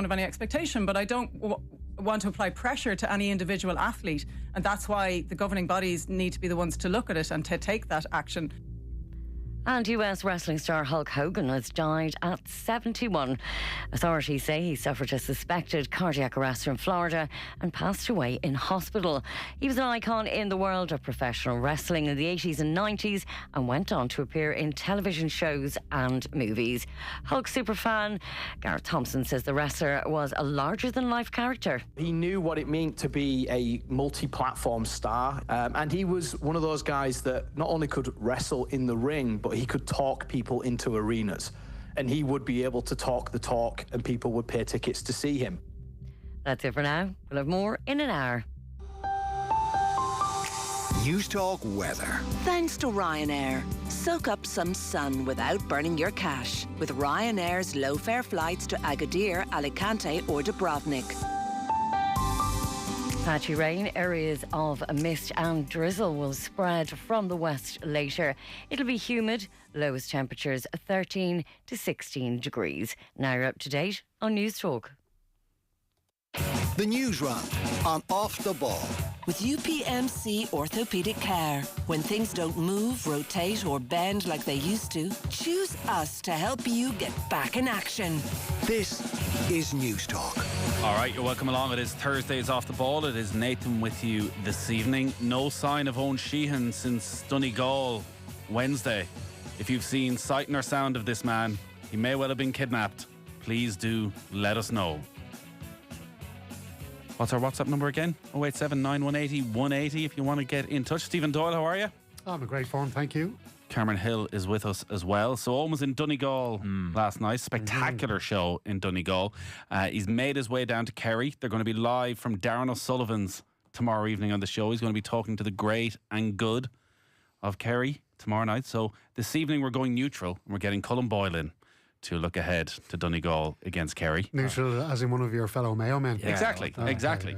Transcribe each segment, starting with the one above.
have any expectation, but I don't want to apply pressure to any individual athlete, and that's why the governing bodies need to be the ones to look at it and to take that action. And US wrestling star Hulk Hogan has died at 71. Authorities say he suffered a suspected cardiac arrest in Florida and passed away in hospital. He was an icon in the world of professional wrestling in the 80s and 90s and went on to appear in television shows and movies. Hulk superfan Gareth Thompson says the wrestler was a larger-than-life character. He knew what it meant to be a multi-platform star, and he was one of those guys that not only could wrestle in the ring, but he could talk people into arenas, and he would be able to talk the talk and people would pay tickets to see him. That's it for now. We'll have more in an hour. News Talk weather. Thanks to Ryanair. Soak up some sun without burning your cash with Ryanair's low-fare flights to Agadir, Alicante or Dubrovnik. Patchy rain, areas of mist and drizzle will spread from the west later. It'll be humid, lowest temperatures 13 to 16 degrees. Now you're up to date on News Talk. The Newsround on Off the Ball. With UPMC Orthopaedic Care. When things don't move, rotate or bend like they used to, choose us to help you get back in action. This is News Talk. All right, you're welcome along. It is Thursday's Off the Ball. It is Nathan with you this evening. No sign of Owen Sheehan since Donegal Wednesday. If you've seen sight nor sound of this man, he may well have been kidnapped. Please do let us know. What's our WhatsApp number again? 087 9180 180 if you want to get in touch. Stephen Doyle, how are you? I'm a great form, thank you. Cameron Hill is with us as well. So Owen was in Donegal last night. Spectacular show in Donegal. He's made his way down to Kerry. They're going to be live from Darren O'Sullivan's tomorrow evening on the show. He's going to be talking to the great and good of Kerry tomorrow night. So this evening we're going neutral and we're getting Cullen Boyle in to look ahead to Donegal against Kerry. Neutral as in one of your fellow Mayo men. Yeah. Exactly.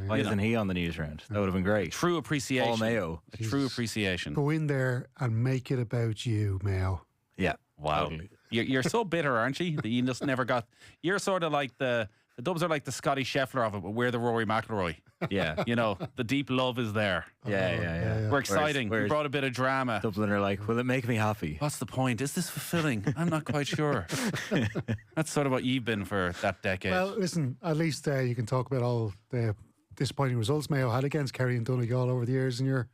Why isn't he on the Newsround? That would have been great. True appreciation. All Mayo. A true appreciation. Go in there and make it about you, Mayo. Yeah. Wow. Totally. You're so bitter, aren't you? That you just never got... You're sort of like the Dubs are like the Scotty Scheffler of it, but we're the Rory McIlroy. Yeah. You know, the deep love is there. Yeah. We're exciting. We brought a bit of drama. Dublin are like, will it make me happy? What's the point? Is this fulfilling? I'm not quite sure. That's sort of what you've been for that decade. Well, listen, at least you can talk about all the disappointing results Mayo had against Kerry and Donegal over the years in your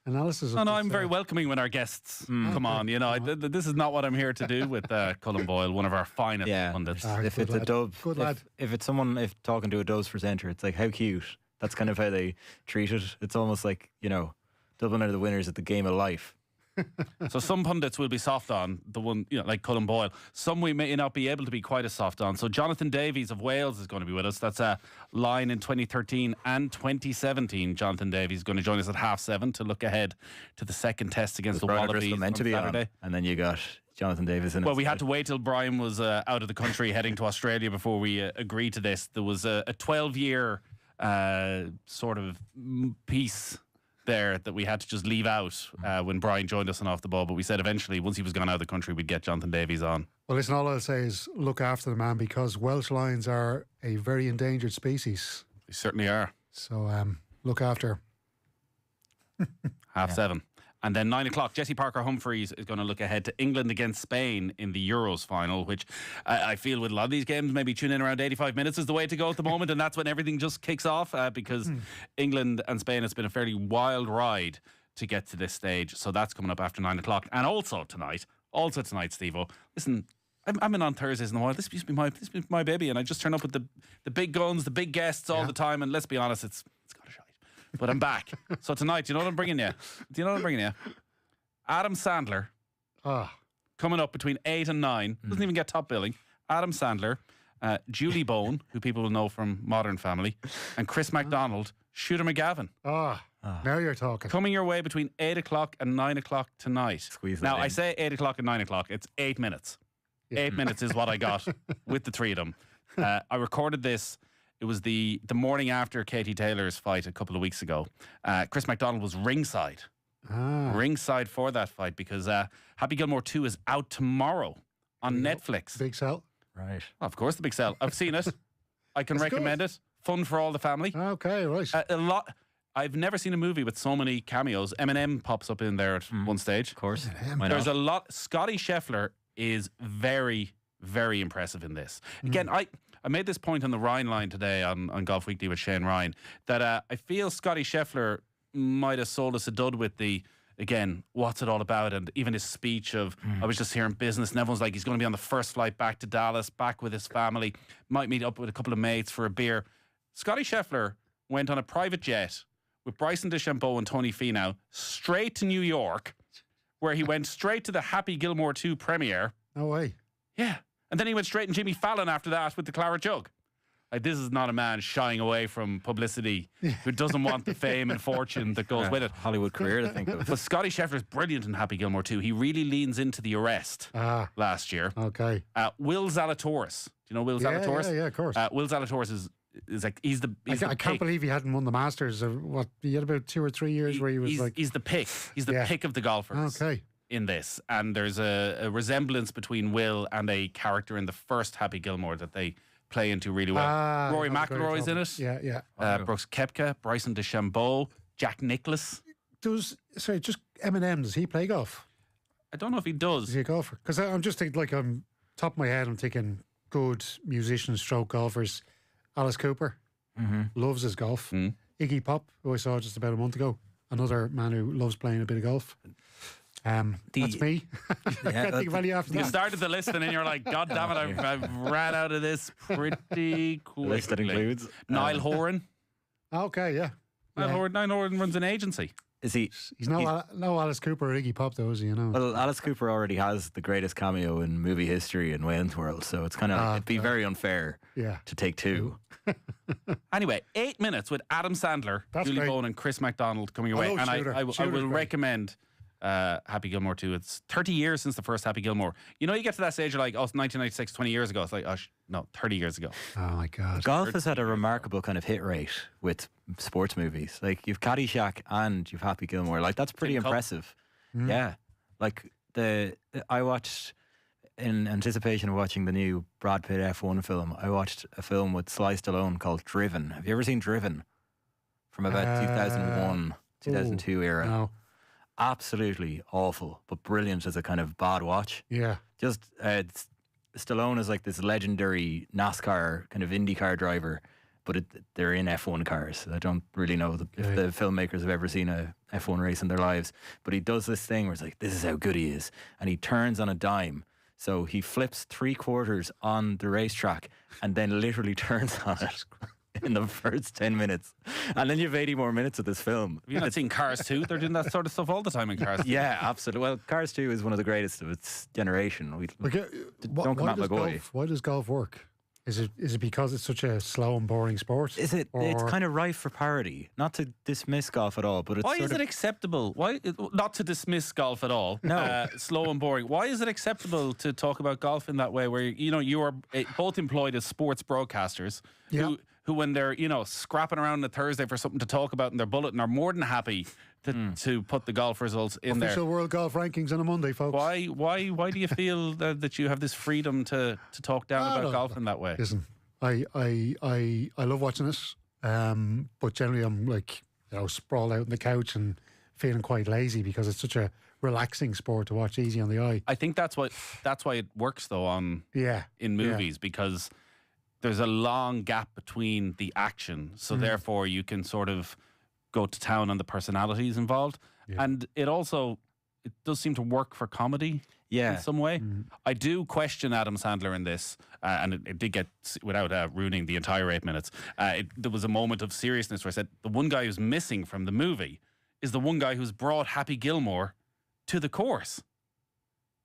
analysis. No, I'm very welcoming when our guests come on. You know, this is not what I'm here to do with Cullen Boyle, one of our finest pundits. If it's a dub, good lad. If it's someone, if talking to a Dubs presenter, it's like, how cute. That's kind of how they treat it. It's almost like, you know, Dublin are the winners at the game of life. So some pundits will be soft on the one, you know, like Cullen Boyle. Some we may not be able to be quite as soft on. So Jonathan Davies of Wales is going to be with us. That's a line in 2013 and 2017. Jonathan Davies is going to join us at 7:30 to look ahead to the second test against the Wallabies meant to be Saturday. On, and then you got Jonathan Davies in. Well, we had to wait till Brian was out of the country heading to Australia before we agreed to this. There was a 12-year sort of piece there that we had to just leave out when Brian joined us on Off the Ball, but we said eventually once he was gone out of the country we'd get Jonathan Davies on. Well, listen, all I'll say is look after the man because Welsh lions are a very endangered species. They certainly are. So look after. 7:30. And then 9 o'clock, Jesse Parker-Humphreys is going to look ahead to England against Spain in the Euros final, which I feel with a lot of these games, maybe tune in around 85 minutes is the way to go at the moment, and that's when everything just kicks off because England and Spain has been a fairly wild ride to get to this stage. So that's coming up after 9 o'clock. And also tonight, Steve-O, listen, I'm in on Thursdays in a while. This used to be my baby, and I just turn up with the big guns, the big guests all the time, and let's be honest, it's got a shite. But I'm back. So tonight, do you know what I'm bringing you? Adam Sandler. Coming up between 8 and 9. Doesn't even get top billing. Adam Sandler, Julie Bowen, who people will know from Modern Family, and Chris MacDonald, Shooter McGavin. Now you're talking. Coming your way between 8 o'clock and 9 o'clock tonight. Squeeze now, that in. I say 8 o'clock and 9 o'clock. It's 8 minutes. 8 minutes is what I got with the three of them. I recorded this. It was the morning after Katie Taylor's fight a couple of weeks ago. Chris MacDonald was ringside. Ringside for that fight because Happy Gilmore 2 is out tomorrow on Netflix. Big sell. Right. Of course, the big sell. I've seen it. I can recommend it. Fun for all the family. Okay, right. A lot. I've never seen a movie with so many cameos. Eminem pops up in there at one stage. Of course. There's a lot. Scotty Scheffler is very, very impressive in this. Again, I made this point on the Ryan line today on Golf Weekday with Shane Ryan that I feel Scotty Scheffler might have sold us a dud with the, again, what's it all about? And even his speech of, I was just here in business, and everyone's like, he's going to be on the first flight back to Dallas, back with his family, might meet up with a couple of mates for a beer. Scotty Scheffler went on a private jet with Bryson DeChambeau and Tony Finau straight to New York, where he went straight to the Happy Gilmore 2 premiere. No way. Yeah. And then he went straight in Jimmy Fallon after that with the Claret Jug. Like, this is not a man shying away from publicity who doesn't want the fame and fortune that goes with it. Hollywood career to think of. But Scotty Scheffler's brilliant in Happy Gilmore 2. He really leans into The Arrest last year. Okay. Will Zalatoris. Do you know Will Zalatoris? Yeah, of course. Will Zalatoris is like, he's the I can't believe he hadn't won the Masters. He had about 2 or 3 years where he was he's the pick. He's the pick of the golfers. Okay. In this, and there's a resemblance between Will and a character in the first Happy Gilmore that they play into really well. Rory McIlroy's in it. Yeah. Brooks Koepka, Bryson DeChambeau, Jack Nicklaus. Just Eminem, does he play golf? I don't know if he does. Is he a golfer? Because I'm just thinking, like, I'm top of my head, I'm thinking good musicians, stroke golfers. Alice Cooper loves his golf. Iggy Pop, who I saw just about a month ago, another man who loves playing a bit of golf. That's me. I can't think of any after that. You started the list and then you're like, God damn it, I've ran out of this pretty quickly. List that includes Niall Horan. Okay, yeah. Niall Horan runs an agency. Is he? He's no Alice Cooper or Iggy Pop, though, is he? You know. Well, Alice Cooper already has the greatest cameo in movie history in Wayne's World, so it's kind of it'd be very unfair to take two. Anyway, 8 minutes with Adam Sandler, Julie Bowen, and Chris MacDonald coming away, and I will recommend Happy Gilmore 2. It's 30 years since the first Happy Gilmore. You know, you get to that stage, you're like, 1996, 20 years ago. It's like, 30 years ago. Oh my God. Golf has had a remarkable kind of hit rate with sports movies. Like, you've Caddyshack and you've Happy Gilmore. Like, that's pretty impressive. Yeah. Like, I watched, in anticipation of watching the new Brad Pitt F1 film, I watched a film with Sly Stallone called Driven. Have you ever seen Driven? From about 2001, 2002 era. No. Absolutely awful, but brilliant as a kind of bad watch. Yeah. Just Stallone is like this legendary NASCAR kind of IndyCar driver, but they're in F1 cars. I don't really know if the filmmakers have ever seen a F1 race in their lives, but he does this thing where it's like, this is how good he is. And he turns on a dime. So he flips 3/4 on the racetrack and then literally turns on it in the first 10 minutes. And then you have 80 more minutes of this film. Have you not seen Cars 2? They're doing that sort of stuff all the time in Cars 2. Yeah, absolutely. Well, Cars 2 is one of the greatest of its generation. Don't come at my boy. Why does golf work? Is it because it's such a slow and boring sport? Is it? It's kind of rife for parody. Not to dismiss golf at all, but it's why is it acceptable? Why not to dismiss golf at all? No, slow and boring. Why is it acceptable to talk about golf in that way, where you are both employed as sports broadcasters who when they're scrapping around on a Thursday for something to talk about in their bulletin are more than happy to put the golf results in there. Official World Golf Rankings on a Monday, folks. Why do you feel that you have this freedom to talk down about golf in that way? Listen, I love watching it, but generally I'm like sprawled out on the couch and feeling quite lazy because it's such a relaxing sport to watch, easy on the eye. I think that's why it works though in movies because there's a long gap between the action, so therefore you can sort of go to town on the personalities involved, and it does seem to work for comedy in some way. I do question Adam Sandler in this, and it did get, without ruining the entire 8 minutes, there was a moment of seriousness where I said the one guy who's missing from the movie is the one guy who's brought Happy Gilmore to the course,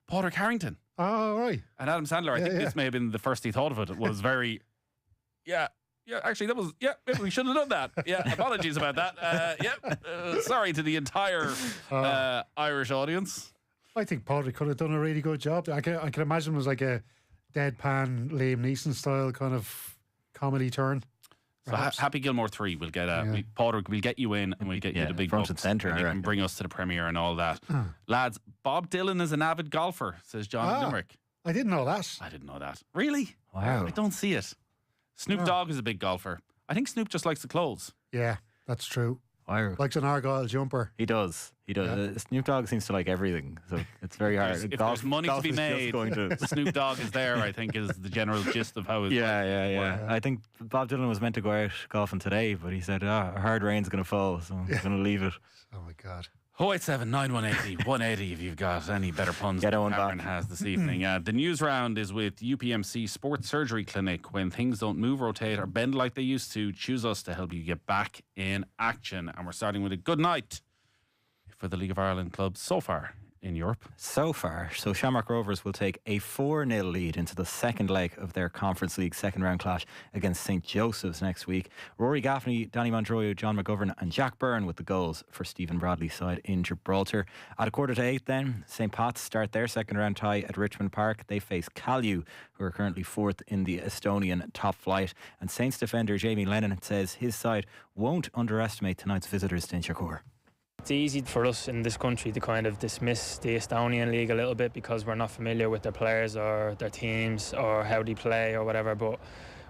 Padraig Harrington. Oh, right. And Adam Sandler, I think this may have been the first he thought of it. It was very, actually, that was, maybe we should have done that. Yeah, apologies about that. Sorry to the entire Irish audience. I think Padraig could have done a really good job. I can imagine it was like a deadpan Liam Neeson style kind of comedy turn. So Happy Gilmore 3 will get Padraig will get you in and we'll get you the big front bucks and centre and bring us to the premiere and all that. Lads, Bob Dylan is an avid golfer, says John Limerick. I didn't know that. I didn't know that. Really? Wow. I don't see it. Snoop Dogg is a big golfer. I think Snoop just likes the clothes. Yeah, that's true. Or Likes an Argyle jumper. he does. Snoop Dogg seems to like everything, so it's very hard. If there's money to golf be is just made, going to Snoop Dogg is there, I think, is the general gist of how it's Yeah. I think Bob Dylan was meant to go out golfing today, but he said, a hard rain's going to fall, so I'm going to leave it. Oh my God. 087 9180 180 if you've got any better puns Get than on Cameron back. has this evening. The news round is with UPMC Sports Surgery Clinic. When things don't move, rotate, or bend like they used to, choose us to help you get back in action. And we're starting with a good night for the League of Ireland clubs so far in Europe. So far, Shamrock Rovers will take a 4-0 lead into the second leg of their Conference League second round clash against St Joseph's next week. Rory Gaffney, Danny Montroyo, John McGovern and Jack Byrne with the goals for Stephen Bradley's side in Gibraltar. At 7:45 then, St Pat's start their second round tie at Richmond Park. They face Callew, who are currently fourth in the Estonian top flight. And Saints defender Jamie Lennon says his side won't underestimate tonight's visitors to Inchicore. It's easy for us in this country to kind of dismiss the Estonian league a little bit because we're not familiar with their players or their teams or how they play or whatever, but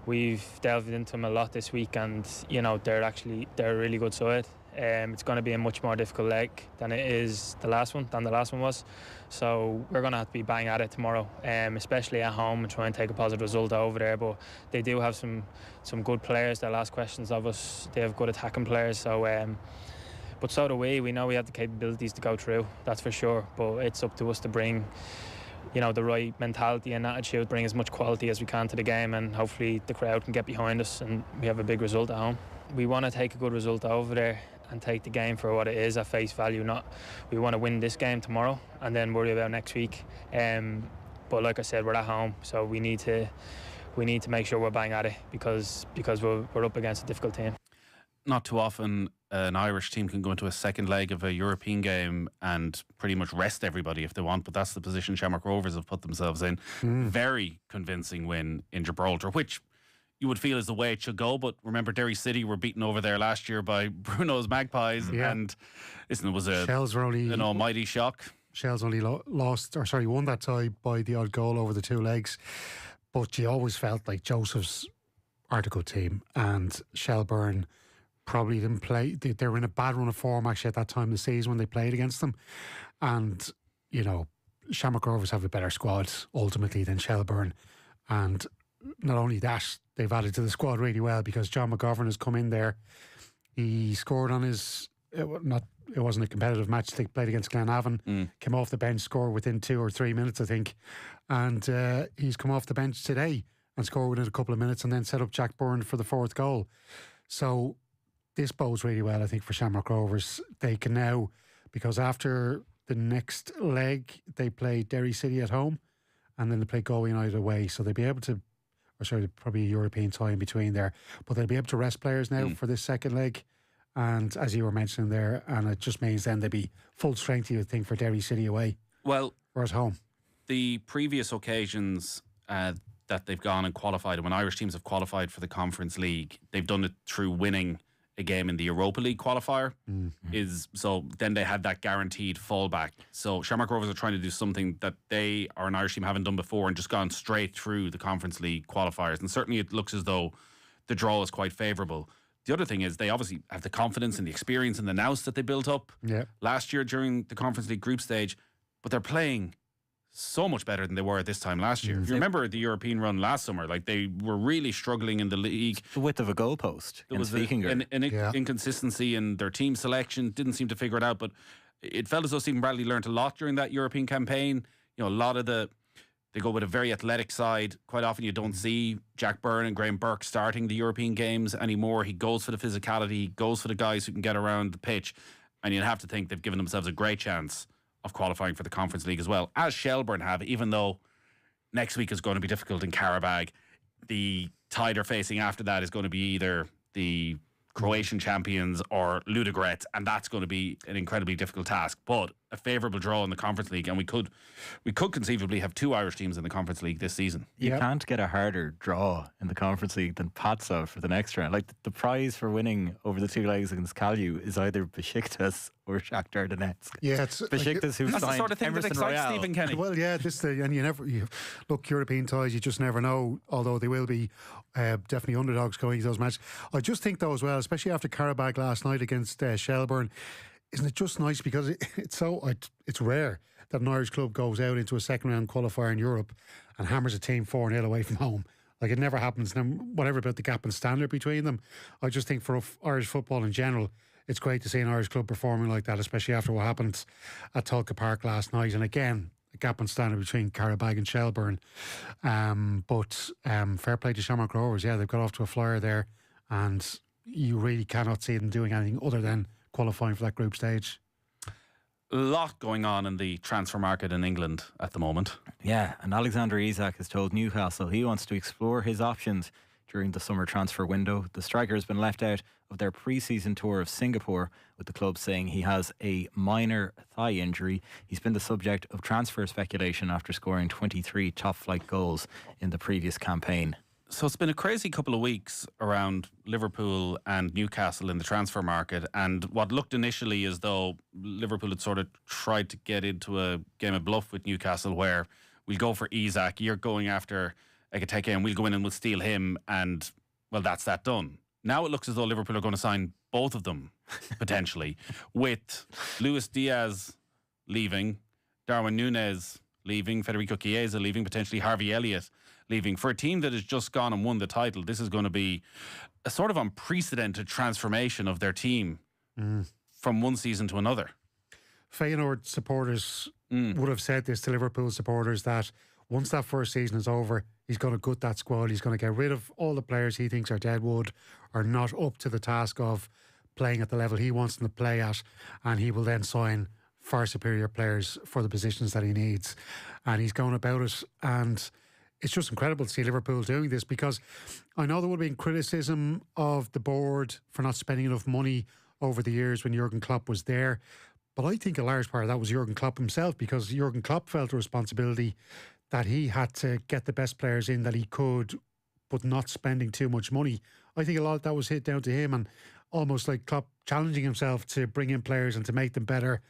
we've delved into them a lot this week, and they're a really good side. It's going to be a much more difficult leg than the last one was, so we're going to have to be bang at it tomorrow, especially at home, and try and take a positive result over there. But they do have some good players. They'll ask questions of us. They have good attacking players, so but so do we. We know we have the capabilities to go through, that's for sure. But it's up to us to bring, the right mentality and attitude, bring as much quality as we can to the game, and hopefully the crowd can get behind us and we have a big result at home. We want to take a good result over there and take the game for what it is at face value. We want to win this game tomorrow and then worry about next week. But like I said, we're at home, so we need to make sure we're bang at it because we're up against a difficult team. Not too often an Irish team can go into a second leg of a European game and pretty much rest everybody if they want, but that's the position Shamrock Rovers have put themselves in. Very convincing win in Gibraltar, which you would feel is the way it should go. But remember, Derry City were beaten over there last year by Bruno's Magpies, and it was an almighty shock. Shells only won that tie by the odd goal over the two legs, but you always felt like Joseph's are the good team, and Shelburne probably didn't play. They were in a bad run of form actually at that time of the season when they played against them, and Shamrock Rovers have a better squad ultimately than Shelburne, and not only that, they've added to the squad really well because John McGovern has come in there. He scored on his it wasn't a competitive match. They played against Glenavon, came off the bench, scored within 2 or 3 minutes I think, and he's come off the bench today and scored within a couple of minutes and then set up Jack Byrne for the fourth goal. So this bodes really well, I think, for Shamrock Rovers. They can now, because after the next leg, they play Derry City at home and then they play Galway United away. So they'll be able to, probably a European tie in between there, but they'll be able to rest players now for this second leg. And as you were mentioning there, and it just means then they'll be full strength, you would think, for Derry City away. Well, or at home. The previous occasions that they've gone and qualified, when Irish teams have qualified for the Conference League, they've done it through winning a game in the Europa League qualifier. So then they had that guaranteed fallback. So Shamrock Rovers are trying to do something that they or an Irish team haven't done before and just gone straight through the Conference League qualifiers. And certainly it looks as though the draw is quite favourable. The other thing is they obviously have the confidence and the experience and the nous that they built up last year during the Conference League group stage, but they're playing so much better than they were at this time last year. If you remember the European run last summer, like they were really struggling in the league. The width of a goalpost. There was an inconsistency in their team selection, didn't seem to figure it out, but it felt as though Stephen Bradley learned a lot during that European campaign. A lot of they go with a very athletic side. Quite often you don't see Jack Byrne and Graham Burke starting the European games anymore. He goes for the physicality, he goes for the guys who can get around the pitch, and you'd have to think they've given themselves a great chance of qualifying for the Conference League as well, as Shelburne have, even though next week is going to be difficult in Qarabag. The tie they're facing after that is going to be either the Croatian champions or Ludogorets, and that's going to be an incredibly difficult task. But a favourable draw in the Conference League, and we could conceivably have 2 Irish teams in the Conference League this season. You can't get a harder draw in the Conference League than Patso for the next round. Like, the prize for winning over the 2 legs against Kalju is either Besiktas or Shakhtar Donetsk. Yeah, it's Besiktas who That's the signed sort of thing Emerson that excites Royale. Stephen Kenny. Well, yeah, and look, European ties, you just never know, although they will be definitely underdogs going into those matches. I just think, though, as well, especially after Karabakh last night against Shelbourne, isn't it just nice because it's rare that an Irish club goes out into a second round qualifier in Europe and hammers a team 4-0 away from home. Like, it never happens. Now, whatever about the gap in standard between them, I just think for Irish football in general, it's great to see an Irish club performing like that, especially after what happened at Tulka Park last night. And again, a gap in standard between Karabakh and Shelbourne. But fair play to Shamrock Rovers. Yeah, they've got off to a flyer there, and you really cannot see them doing anything other than qualifying for that group stage. A lot going on in the transfer market in England at the moment. Yeah, and Alexander Isak has told Newcastle he wants to explore his options during the summer transfer window. The striker has been left out of their pre-season tour of Singapore, with the club saying he has a minor thigh injury. He's been the subject of transfer speculation after scoring 23 top-flight goals in the previous campaign. So it's been a crazy couple of weeks around Liverpool and Newcastle in the transfer market, and what looked initially as though Liverpool had sort of tried to get into a game of bluff with Newcastle, where we'll go for Isak, you're going after Ekiteke, and we'll go in and we'll steal him, and well, that's that done. Now it looks as though Liverpool are going to sign both of them potentially, with Luis Diaz leaving, Darwin Núñez leaving, Federico Chiesa leaving, potentially Harvey Elliott leaving. For a team that has just gone and won the title, this is going to be a sort of unprecedented transformation of their team from one season to another. Feyenoord supporters would have said this to Liverpool supporters, that once that first season is over, he's going to gut that squad. He's going to get rid of all the players he thinks are deadwood, are not up to the task of playing at the level he wants them to play at, and he will then sign far superior players for the positions that he needs. And he's going about it, and it's just incredible to see Liverpool doing this, because I know there would have been criticism of the board for not spending enough money over the years when Jurgen Klopp was there. But I think a large part of that was Jurgen Klopp himself, because Jurgen Klopp felt a responsibility that he had to get the best players in that he could, but not spending too much money. I think a lot of that was hit down to him, and almost like Klopp challenging himself to bring in players and to make them better.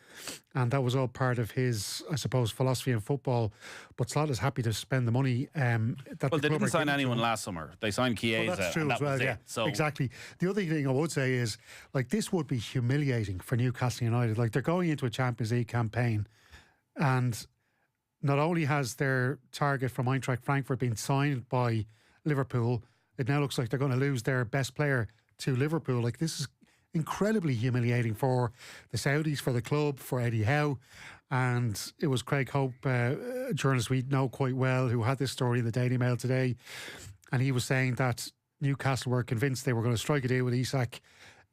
And that was all part of his, I suppose, philosophy in football. But Slot is happy to spend the money. Well, they didn't sign anyone last summer. They signed Chiesa. Well, that's true as well, yeah. So exactly. The other thing I would say is, like, this would be humiliating for Newcastle United. Like, they're going into a Champions League campaign, and not only has their target from Eintracht Frankfurt been signed by Liverpool, it now looks like they're going to lose their best player to Liverpool. Like, this is incredibly humiliating for the Saudis, for the club, for Eddie Howe. And it was Craig Hope, a journalist we know quite well, who had this story in the Daily Mail today, and he was saying that Newcastle were convinced they were going to strike a deal with Isak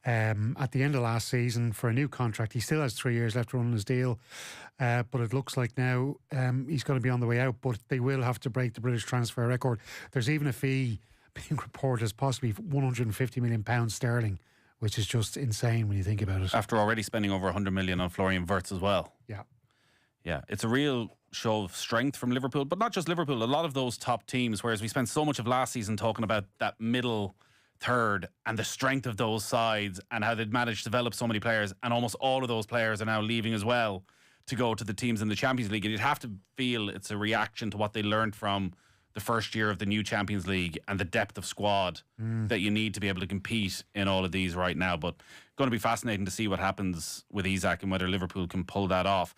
at the end of last season for a new contract. He still has 3 years left to run his deal, but it looks like now he's going to be on the way out, but they will have to break the British transfer record. There's even a fee being reported as possibly £150 million sterling, which is just insane when you think about it. after already spending over 100 million on Florian Wirtz as well. Yeah, it's a real show of strength from Liverpool, but not just Liverpool. A lot of those top teams, whereas we spent so much of last season talking about that middle third and the strength of those sides and how they'd managed to develop so many players, and almost all of those players are now leaving as well to go to the teams in the Champions League. And you'd have to feel it's a reaction to what they learned from the first year of the new Champions League and the depth of squad that you need to be able to compete in all of these right now. But going to be fascinating to see what happens with Isak and whether Liverpool can pull that off.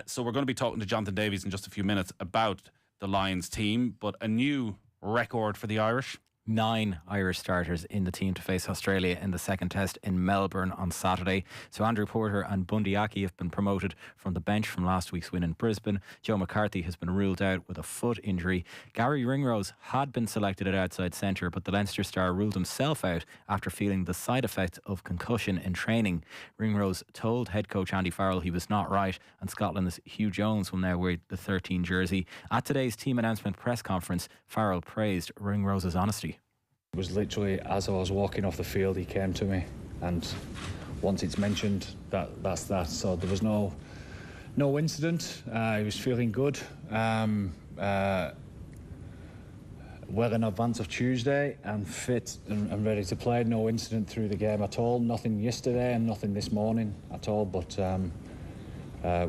So we're going to be talking to Jonathan Davies in just a few minutes about the Lions team, but a new record for the Irish. 9 Irish starters in the team to face Australia in the second test in Melbourne on Saturday. So Andrew Porter and Bundy Aki have been promoted from the bench from last week's win in Brisbane. Joe McCarthy has been ruled out with a foot injury. Gary Ringrose had been selected at outside centre, but the Leinster star ruled himself out after feeling the side effects of concussion in training. Ringrose told head coach Andy Farrell he was not right, and Scotland's Hugh Jones will now wear the 13 jersey. At today's team announcement press conference, Farrell praised Ringrose's honesty. It was literally as I was walking off the field, he came to me, and once it's mentioned, that's that. So there was no No incident. He was feeling good. Well in advance of Tuesday and fit and ready to play. No incident through the game at all. Nothing yesterday and nothing this morning at all. But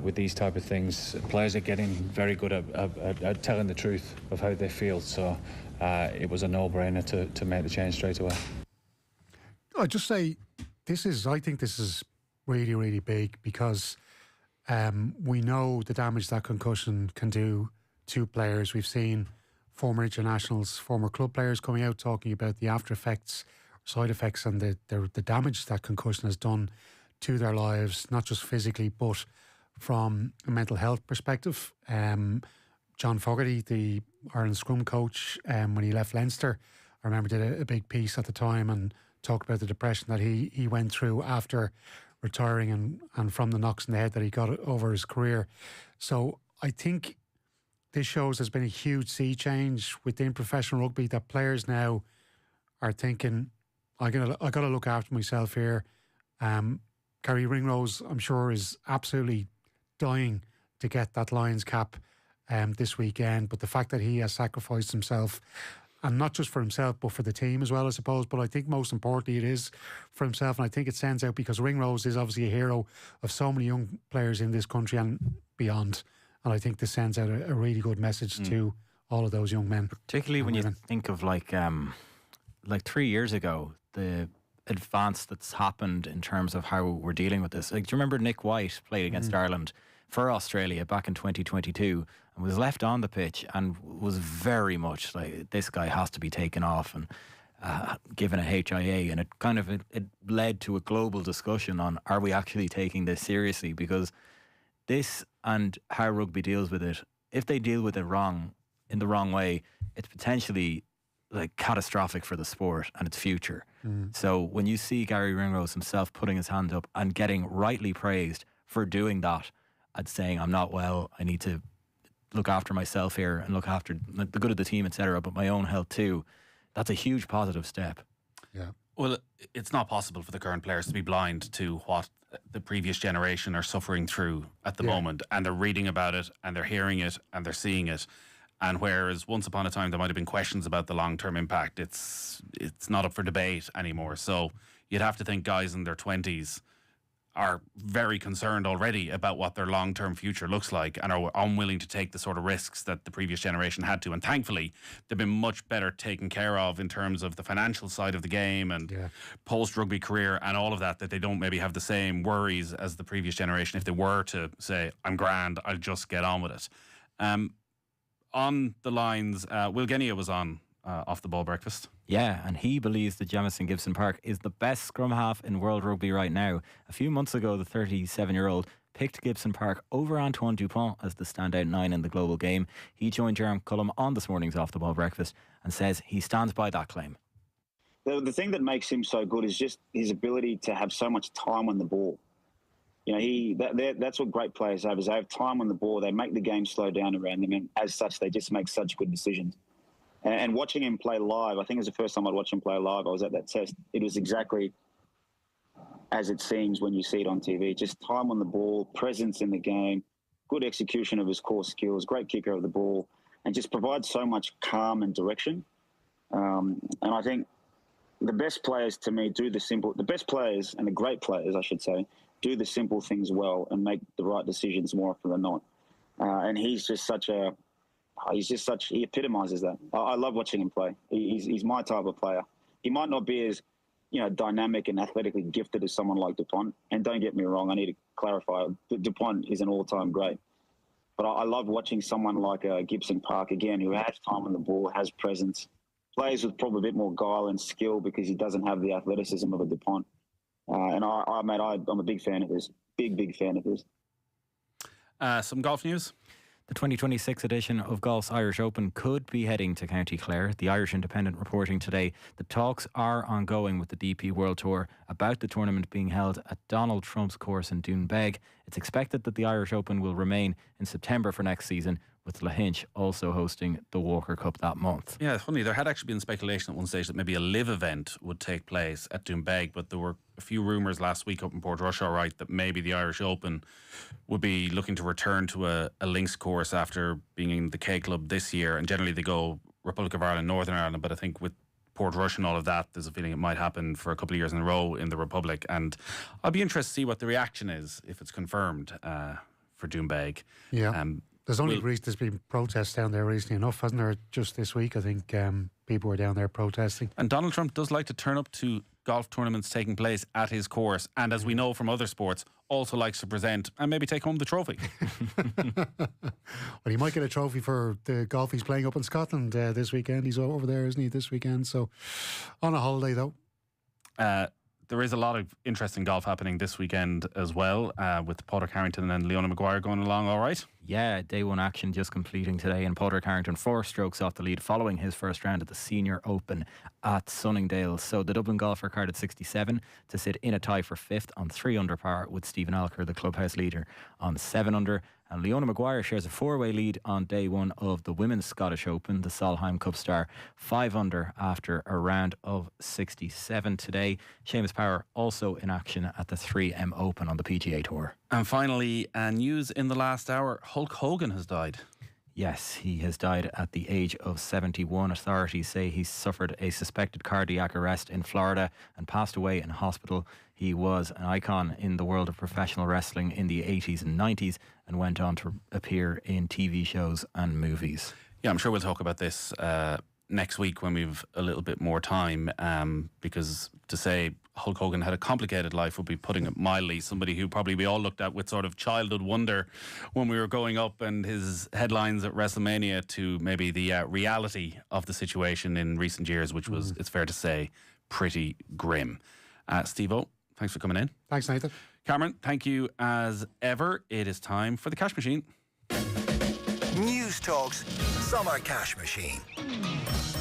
with these type of things, players are getting very good at telling the truth of how they feel. So it was a no-brainer to make the change straight away. I'd just say I think this is really, really big because we know the damage that concussion can do to players. We've seen former internationals, former club players coming out talking about the after effects, side effects, and the damage that concussion has done to their lives, not just physically, but from a mental health perspective. John Fogarty, the Ireland Scrum coach, when he left Leinster, I remember did a big piece at the time and talked about the depression that he went through after retiring and from the knocks in the head that he got over his career. So I think this shows there's been a huge sea change within professional rugby, that players now are thinking, I got to look after myself here. Gary Ringrose, I'm sure, is absolutely dying to get that Lions cap this weekend. But the fact that he has sacrificed himself, and not just for himself, but for the team as well, I suppose. But I think most importantly, it is for himself. And I think it sends out, because Ringrose is obviously a hero of so many young players in this country and beyond. And I think this sends out a really good message to all of those young men. Particularly when you think of like 3 years ago, the advance that's happened in terms of how we're dealing with this. Like, do you remember Nick White played against Ireland for Australia back in 2022 and was left on the pitch and was very much like, this guy has to be taken off and given a HIA, and it led to a global discussion on, are we actually taking this seriously? Because this and how rugby deals with it, if they deal with it in the wrong way, it's potentially like catastrophic for the sport and its future. So when you see Gary Ringrose himself putting his hand up and getting rightly praised for doing that and saying, I'm not well, I need to look after myself here and look after the good of the team, etc., but my own health too, that's a huge positive step. Yeah. Well, it's not possible for the current players to be blind to what the previous generation are suffering through at the moment, and they're reading about it and they're hearing it and they're seeing it. And whereas once upon a time there might have been questions about the long-term impact, it's not up for debate anymore. So you'd have to think guys in their 20s are very concerned already about what their long-term future looks like and are unwilling to take the sort of risks that the previous generation had to. And thankfully, they've been much better taken care of in terms of the financial side of the game and post-rugby career and all of that they don't maybe have the same worries as the previous generation if they were to say, I'm grand, I'll just get on with it. On the lines, Will Genia was on Off the Ball Breakfast. Yeah, and he believes that Jamison Gibson Park is the best scrum half in world rugby right now. A few months ago, the 37-year-old picked Gibson Park over Antoine Dupont as the standout 9 in the global game. He joined Jerome Cullum on this morning's Off the Ball Breakfast and says he stands by that claim. The thing that makes him so good is just his ability to have so much time on the ball. You know, that's what great players have, is they have time on the ball. They make the game slow down around them, and as such, they just make such good decisions. And watching him play live, I think it was the first time I'd watched him play live. I was at that test. It was exactly as it seems when you see it on TV. Just time on the ball, presence in the game, good execution of his core skills, great kicker of the ball, and just provides so much calm and direction. And I think the best players, to me, the best players and the great players, I should say, do the simple things well and make the right decisions more often than not. And he epitomizes that. I love watching him play. He's my type of player. He might not be as, dynamic and athletically gifted as someone like Dupont. And don't get me wrong, I need to clarify, Dupont is an all-time great. But I love watching someone like Gibson Park, again, who has time on the ball, has presence, plays with probably a bit more guile and skill because he doesn't have the athleticism of a Dupont. And I'm a big fan of his. Big fan of his. Some golf news. The 2026 edition of golf's Irish Open could be heading to County Clare. The Irish Independent reporting today that talks are ongoing with the DP World Tour about the tournament being held at Donald Trump's course in Doonbeg. It's expected that the Irish Open will remain in September for next season, with Lahinch also hosting the Walker Cup that month. Yeah, it's funny. There had actually been speculation at one stage that maybe a live event would take place at Doonbeg, but there were a few rumours last week up in Portrush, all right, that maybe the Irish Open would be looking to return to a links course after being in the K Club this year. And generally they go Republic of Ireland, Northern Ireland, but I think with Portrush and all of that, there's a feeling it might happen for a couple of years in a row in the Republic. And I'll be interested to see what the reaction is if it's confirmed for Doonbeg. Yeah. There's been protests down there recently enough, hasn't there? Just this week, I think people were down there protesting. And Donald Trump does like to turn up to golf tournaments taking place at his course, and as we know from other sports, also likes to present and maybe take home the trophy. Well, he might get a trophy for the golf he's playing up in Scotland this weekend. He's over there, isn't he, this weekend? So, on a holiday, though. There is a lot of interesting golf happening this weekend as well, with Padraig Harrington and Leona Maguire going along all right. Yeah, day one action just completing today, and Padraig Harrington 4 strokes off the lead following his first round at the Senior Open at Sunningdale. So the Dublin golfer carded 67 to sit in a tie for 5th on 3 under par with Stephen Alker, the clubhouse leader, on 7 under. And Leona Maguire shares a 4-way lead on day one of the Women's Scottish Open, the Solheim Cup star, 5 under after a round of 67 today. Seamus Power also in action at the 3M Open on the PGA Tour. And finally, news in the last hour, Hulk Hogan has died. Yes, he has died at the age of 71. Authorities say he suffered a suspected cardiac arrest in Florida and passed away in hospital. He was an icon in the world of professional wrestling in the 80s and 90s and went on to appear in TV shows and movies. Yeah, I'm sure we'll talk about this next week when we've a little bit more time, because to say Hulk Hogan had a complicated life would be putting it mildly. Somebody who probably we all looked at with sort of childhood wonder when we were growing up, and his headlines at WrestleMania to maybe the reality of the situation in recent years, which was, it's fair to say, pretty grim. Steve-O, thanks for coming in. Thanks, Nathan. Cameron, thank you as ever. It is time for the Cash Machine. News Talk's Summer Cash Machine.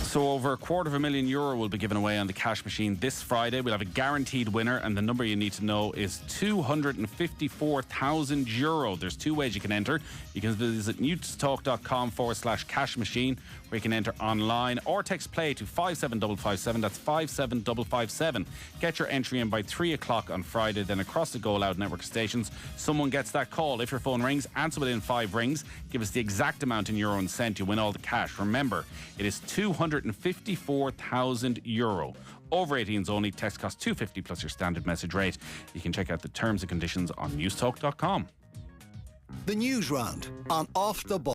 So over €250,000 will be given away on the Cash Machine this Friday. We'll have a guaranteed winner, and the number you need to know is €254,000. There's 2 ways you can enter. You can visit newstalk.com/cash machine, where you can enter online, or text play to 57557. That's 57557. Get your entry in by 3 o'clock on Friday. Then across the Go Loud network stations, someone gets that call. If your phone rings, answer within 5 rings. Give us the exact amount in euro and cent. You win all the cash. Remember, it is €254,000. Over 18s only. Text costs $2.50 plus your standard message rate. You can check out the terms and conditions on newstalk.com. The Newsround on Off the Ball.